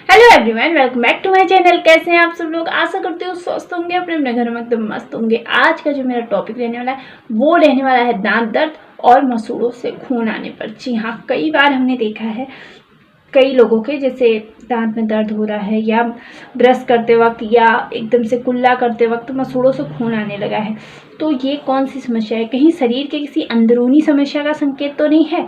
Hello everyone, welcome back to my channel. कैसे हैं आप सब लोग? आशा करते हो स्वस्थ होंगे, अपने अपने घर में एकदम मस्त होंगे। आज का जो मेरा टॉपिक रहने वाला है वो रहने वाला है दांत दर्द और मसूड़ों से खून आने पर। जी हाँ, कई बार हमने देखा है कई लोगों के, जैसे दांत में दर्द हो रहा है या ब्रश करते वक्त या एकदम से कुल्ला करते वक्त मसूड़ों से खून आने लगा है। तो ये कौन सी समस्या है? कहीं शरीर के किसी अंदरूनी समस्या का संकेत तो नहीं है?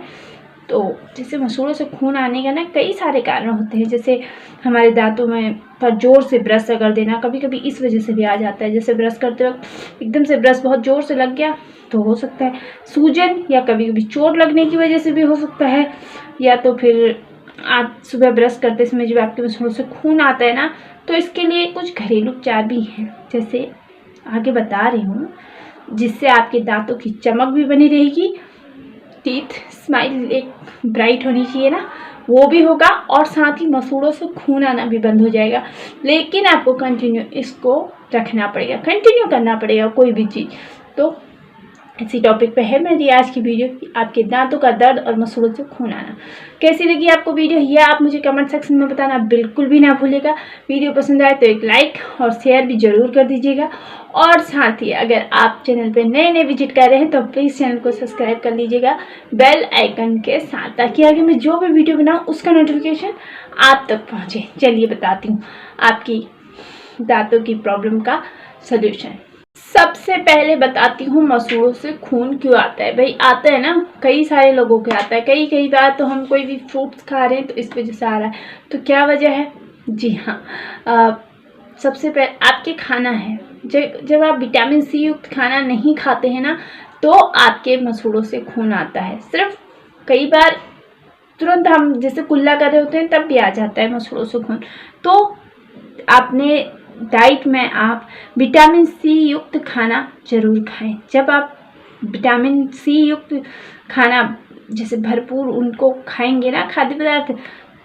तो जैसे मसूड़ों से खून आने का ना कई सारे कारण होते हैं। जैसे हमारे दांतों में पर जोर से ब्रश रगड़ देना, कभी कभी इस वजह से भी आ जाता है। जैसे ब्रश करते वक्त एकदम से ब्रश बहुत जोर से लग गया तो हो सकता है सूजन, या कभी कभी चोट लगने की वजह से भी हो सकता है, या तो फिर आप सुबह ब्रश करते समय जब आपके मसूड़ों से खून आता है ना, तो इसके लिए कुछ घरेलू उपचार भी हैं, जैसे आगे बता रही हूँ, जिससे आपके दांतों की चमक भी बनी रहेगी, टीथ स्माइल एक ब्राइट होनी चाहिए ना, वो भी होगा, और साथ ही मसूड़ों से खून आना भी बंद हो जाएगा। लेकिन आपको कंटिन्यू इसको रखना पड़ेगा, कंटिन्यू करना पड़ेगा कोई भी चीज़। तो इसी टॉपिक पे है मेरी आज की वीडियो, आपके दांतों का दर्द और मसूड़ों से खून आना। कैसी लगी आपको वीडियो, यह आप मुझे कमेंट सेक्शन में बताना बिल्कुल भी ना भूलिएगा। वीडियो पसंद आए तो एक लाइक और शेयर भी जरूर कर दीजिएगा। और साथ ही अगर आप चैनल पे नए नए विजिट कर रहे हैं तो प्लीज़ चैनल को सब्सक्राइब कर लीजिएगा बेल आइकन के साथ, ताकि आगे मैं जो भी वीडियो बनाऊँ उसका नोटिफिकेशन आप तक पहुँचे। चलिए बताती हूँ आपकी दांतों की प्रॉब्लम का सोल्यूशन। सबसे पहले बताती हूँ मसूड़ों से खून क्यों आता है। भाई आता है ना, कई सारे लोगों के आता है। कई बार तो हम कोई भी फ्रूट्स खा रहे हैं तो इस वजह से आ रहा है। तो क्या वजह है? जी हाँ, सबसे पहले आपके खाना है। जब आप विटामिन सी युक्त खाना नहीं खाते हैं ना, तो आपके मसूड़ों से खून आता है। सिर्फ कई बार तुरंत हम जैसे कुल्ला कर रहे होते हैं तब भी आ जाता है मसूड़ों से खून। तो आपने डाइट में आप विटामिन सी युक्त खाना जरूर खाएं। जब आप विटामिन सी युक्त खाना जैसे भरपूर उनको खाएंगे ना, खाद्य पदार्थ,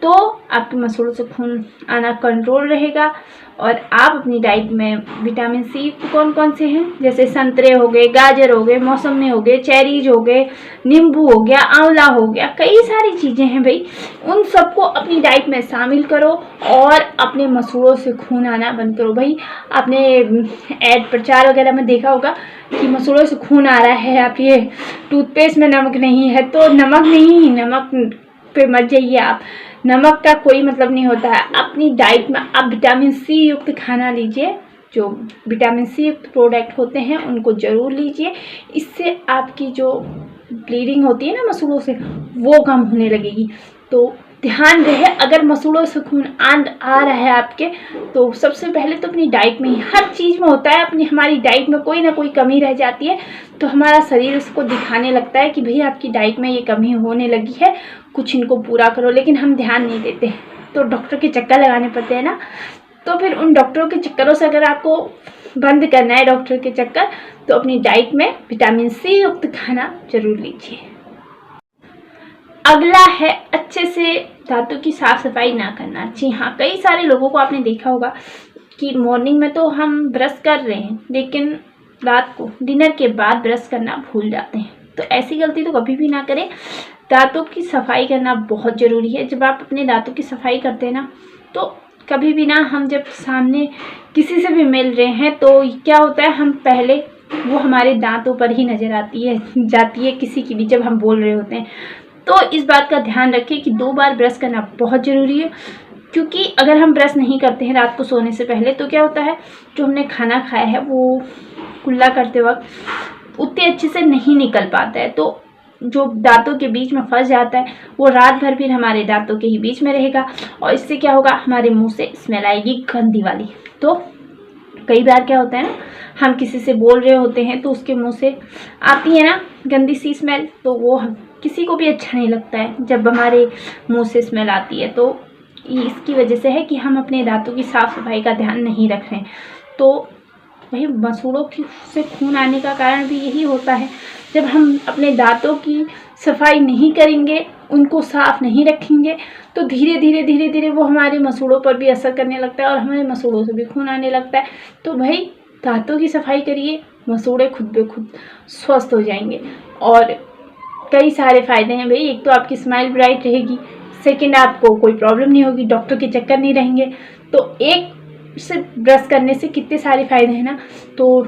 तो आपके मसूड़ों से खून आना कंट्रोल रहेगा। और आप अपनी डाइट में विटामिन सी युक्त कौन कौन से हैं, जैसे संतरे हो गए, गाजर हो गए, मौसमी हो गए, चेरीज हो गए, नींबू हो गया, आंवला हो गया, कई सारी चीज़ें हैं भाई। उन सबको अपनी डाइट में शामिल करो और अपने मसूड़ों से खून आना बंद करो। भाई आपने ऐड प्रचार वगैरह में देखा होगा कि मसूड़ों से खून आ रहा है, आप ये टूथपेस्ट में नमक नहीं है तो नमक नहीं, नमक पे मत जाइए आप। नमक का कोई मतलब नहीं होता है। अपनी डाइट में आप विटामिन सी युक्त खाना लीजिए, जो विटामिन सी युक्त प्रोडक्ट होते हैं उनको ज़रूर लीजिए। इससे आपकी जो ब्लीडिंग होती है ना मसूड़ों से, वो कम होने लगेगी। तो ध्यान रहे, अगर मसूड़ों से खून आ रहा है आपके, तो सबसे पहले तो अपनी डाइट में ही, हर चीज़ में होता है, हमारी डाइट में कोई ना कोई कमी रह जाती है तो हमारा शरीर उसको दिखाने लगता है कि भाई आपकी डाइट में ये कमी होने लगी है, कुछ इनको पूरा करो। लेकिन हम ध्यान नहीं देते, तो डॉक्टर के चक्कर लगाने पड़ते हैं ना। तो फिर उन डॉक्टरों के चक्करों से अगर आपको बंद करना है डॉक्टर के चक्कर, तो अपनी डाइट में विटामिन सी युक्त खाना जरूर लीजिए। अगला है अच्छे से दांतों की साफ सफाई ना करना। जी हाँ, कई सारे लोगों को आपने देखा होगा कि मॉर्निंग में तो हम ब्रश कर रहे हैं, लेकिन रात को डिनर के बाद ब्रश करना भूल जाते हैं। तो ऐसी गलती तो कभी भी ना करें। दांतों की सफाई करना बहुत ज़रूरी है। जब आप अपने दांतों की सफाई करते हैं ना, तो कभी भी ना, हम जब सामने किसी से भी मिल रहे हैं तो क्या होता है, हम पहले वो हमारे दांतों पर ही नज़र जाती है किसी की भी, जब हम बोल रहे होते हैं। तो इस बात का ध्यान रखें कि 2 बार ब्रश करना बहुत ज़रूरी है। क्योंकि अगर हम ब्रश नहीं करते हैं रात को सोने से पहले, तो क्या होता है, जो हमने खाना खाया है वो कुल्ला करते वक्त उतने अच्छे से नहीं निकल पाता है, तो जो दांतों के बीच में फंस जाता है वो रात भर फिर हमारे दांतों के ही बीच में रहेगा। और इससे क्या होगा, हमारे मुंह से स्मेल आएगी गंदी वाली। तो कई बार क्या होता है ना, हम किसी से बोल रहे होते हैं तो उसके मुंह से आती है ना गंदी सी स्मेल, तो वो किसी को भी अच्छा नहीं लगता है जब हमारे मुंह से स्मेल आती है। तो इसकी वजह से है कि हम अपने दांतों की साफ़ सफाई का ध्यान नहीं रख रहे हैं। तो भाई मसूड़ों से खून आने का कारण भी यही होता है। जब हम अपने दांतों की सफाई नहीं करेंगे, उनको साफ नहीं रखेंगे, तो धीरे धीरे वो हमारे मसूड़ों पर भी असर करने लगता है और हमारे मसूड़ों से भी खून आने लगता है। तो भाई दांतों की सफाई करिए, मसूड़े खुद ब खुद स्वस्थ हो जाएंगे। और कई सारे फ़ायदे हैं भाई। एक तो आपकी स्माइल ब्राइट रहेगी, सेकंड आपको कोई प्रॉब्लम नहीं होगी, डॉक्टर के चक्कर नहीं रहेंगे। तो एक से ब्रश करने से कितने सारे फायदे हैं ना। तो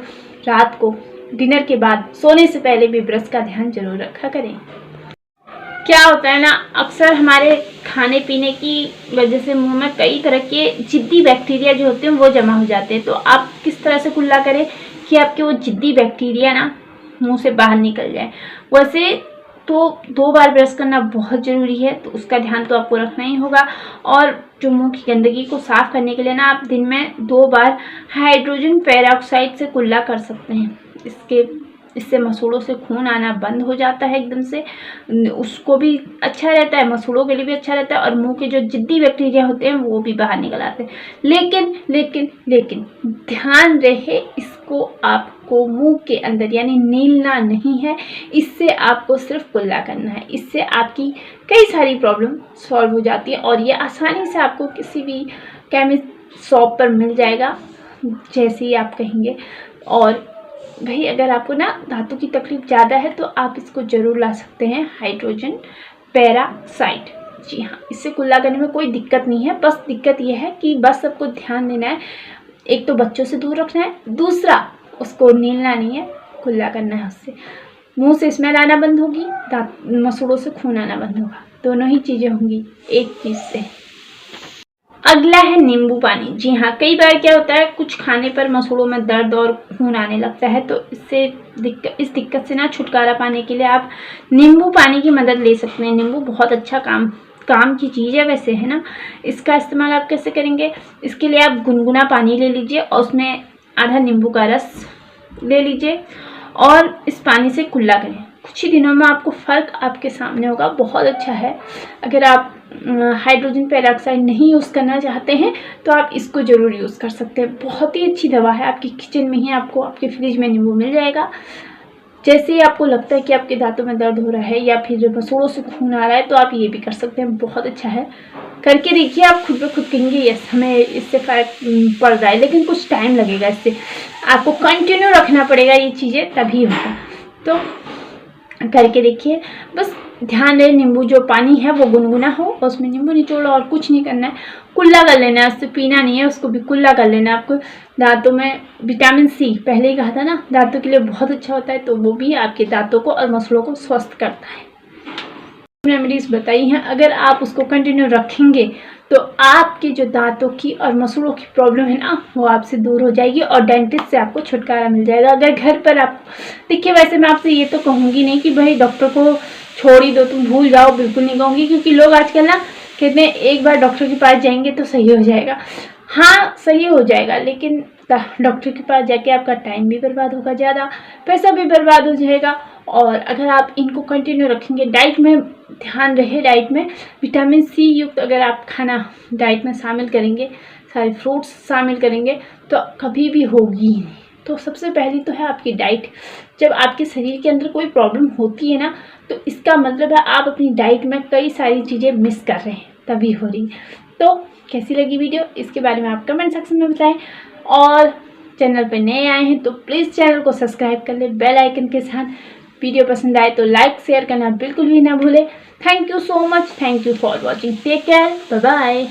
रात को डिनर के बाद सोने से पहले भी ब्रश का ध्यान जरूर रखा करें। क्या होता है ना, अक्सर हमारे खाने पीने की वजह से मुंह में कई तरह के जिद्दी बैक्टीरिया जो होते हैं वो जमा हो जाते हैं। तो आप किस तरह से कुल्ला करें कि आपके वो जिद्दी बैक्टीरिया ना मुंह से बाहर निकल जाए। वैसे तो 2 बार ब्रश करना बहुत ज़रूरी है, तो उसका ध्यान तो आपको रखना ही होगा। और जो मुंह की गंदगी को साफ़ करने के लिए ना आप दिन में 2 बार हाइड्रोजन पेरोक्साइड से कुल्ला कर सकते हैं। इससे मसूड़ों से खून आना बंद हो जाता है एकदम से, उसको भी अच्छा रहता है, मसूड़ों के लिए भी अच्छा रहता है, और मुंह के जो जिद्दी बैक्टीरिया होते हैं वो भी बाहर निकल आते हैं। लेकिन लेकिन लेकिन ध्यान रहे, इसको आपको मुंह के अंदर यानी नीलना नहीं है, इससे आपको सिर्फ कुल्ला करना है। इससे आपकी कई सारी प्रॉब्लम सॉल्व हो जाती है, और ये आसानी से आपको किसी भी केमिस्ट शॉप पर मिल जाएगा जैसे ही आप कहेंगे। और भाई अगर आपको ना दांतों की तकलीफ ज़्यादा है तो आप इसको ज़रूर ला सकते हैं, हाइड्रोजन पेरोक्साइड। जी हाँ, इससे कुल्ला करने में कोई दिक्कत नहीं है। बस दिक्कत यह है कि बस सबको ध्यान देना है, एक तो बच्चों से दूर रखना है, दूसरा उसको नीलना नहीं है, कुल्ला करना है। उससे मुंह से स्मेल आना बंद होगी, दांत मसूड़ों से खून आना बंद होगा, दोनों ही चीज़ें होंगी एक चीज़ से। अगला है नींबू पानी। जी हाँ, कई बार क्या होता है कुछ खाने पर मसूड़ों में दर्द और खून आने लगता है, तो इस दिक्कत से ना छुटकारा पाने के लिए आप नींबू पानी की मदद ले सकते हैं। नींबू बहुत अच्छा काम की चीज़ है वैसे, है ना। इसका इस्तेमाल आप कैसे करेंगे, इसके लिए आप गुनगुना पानी ले लीजिए और उसमें आधा नींबू का रस ले लीजिए और इस पानी से कुल्ला करें। कुछ ही दिनों में आपको फ़र्क आपके सामने होगा, बहुत अच्छा है। अगर आप हाइड्रोजन पेरोक्साइड नहीं यूज़ करना चाहते हैं तो आप इसको ज़रूर यूज़ कर सकते हैं। बहुत ही अच्छी दवा है, आपकी किचन में ही आपको आपके फ्रिज में नींबू मिल जाएगा। जैसे ही आपको लगता है कि आपके दांतों में दर्द हो रहा है या फिर मसूड़ों से खून आ रहा है तो आप ये भी कर सकते हैं, बहुत अच्छा है। करके देखिए, आप खुद ब खुद कहेंगे यस हमें इससे फ़र्क पड़ रहा है। लेकिन कुछ टाइम लगेगा, इससे आपको कंटिन्यू रखना पड़ेगा ये चीज़ें, तभी होगा। तो करके देखिए, बस ध्यान रहे नींबू जो पानी है वो गुनगुना हो, उसमें नींबू निचोड़ो और कुछ नहीं करना है, कुल्ला कर लेना है। उससे पीना नहीं है, उसको भी कुल्ला कर लेना है। आपको दांतों में विटामिन सी पहले ही कहा था ना, दांतों के लिए बहुत अच्छा होता है, तो वो भी आपके दांतों को और मसूड़ों को स्वस्थ करता है। रेमेडीज बताई हैं, अगर आप उसको कंटिन्यू रखेंगे तो आपके जो दांतों की और मसूड़ों की प्रॉब्लम है ना वो आपसे दूर हो जाएगी और डेंटिस्ट से आपको छुटकारा मिल जाएगा। अगर घर पर आप देखिए, वैसे मैं आपसे ये तो कहूँगी नहीं कि भाई डॉक्टर को छोड़ ही दो, तुम भूल जाओ, बिल्कुल नहीं कहूँगी, क्योंकि लोग आजकल ना कहते हैं एक बार डॉक्टर के पास जाएंगे तो सही हो जाएगा। हाँ सही हो जाएगा, लेकिन डॉक्टर के पास जाके आपका टाइम भी बर्बाद होगा, ज़्यादा पैसा भी बर्बाद हो जाएगा। और अगर आप इनको कंटिन्यू रखेंगे, डाइट में ध्यान रहे, डाइट में विटामिन सी युक्त अगर आप खाना डाइट में शामिल करेंगे, सारे फ्रूट्स शामिल करेंगे, तो कभी भी होगी ही नहीं। तो सबसे पहली तो है आपकी डाइट। जब आपके शरीर के अंदर कोई प्रॉब्लम होती है ना, तो इसका मतलब है आप अपनी डाइट में कई सारी चीज़ें मिस कर रहे हैं, तभी हो रही। तो कैसी लगी वीडियो, इसके बारे में आप कमेंट सेक्शन में बताएं। और चैनल पर नए आए हैं तो प्लीज़ चैनल को सब्सक्राइब कर ले बेल आइकन के साथ। वीडियो पसंद आए तो लाइक शेयर करना बिल्कुल भी ना भूलें। Thank you so much, thank you for watching, take care, bye bye.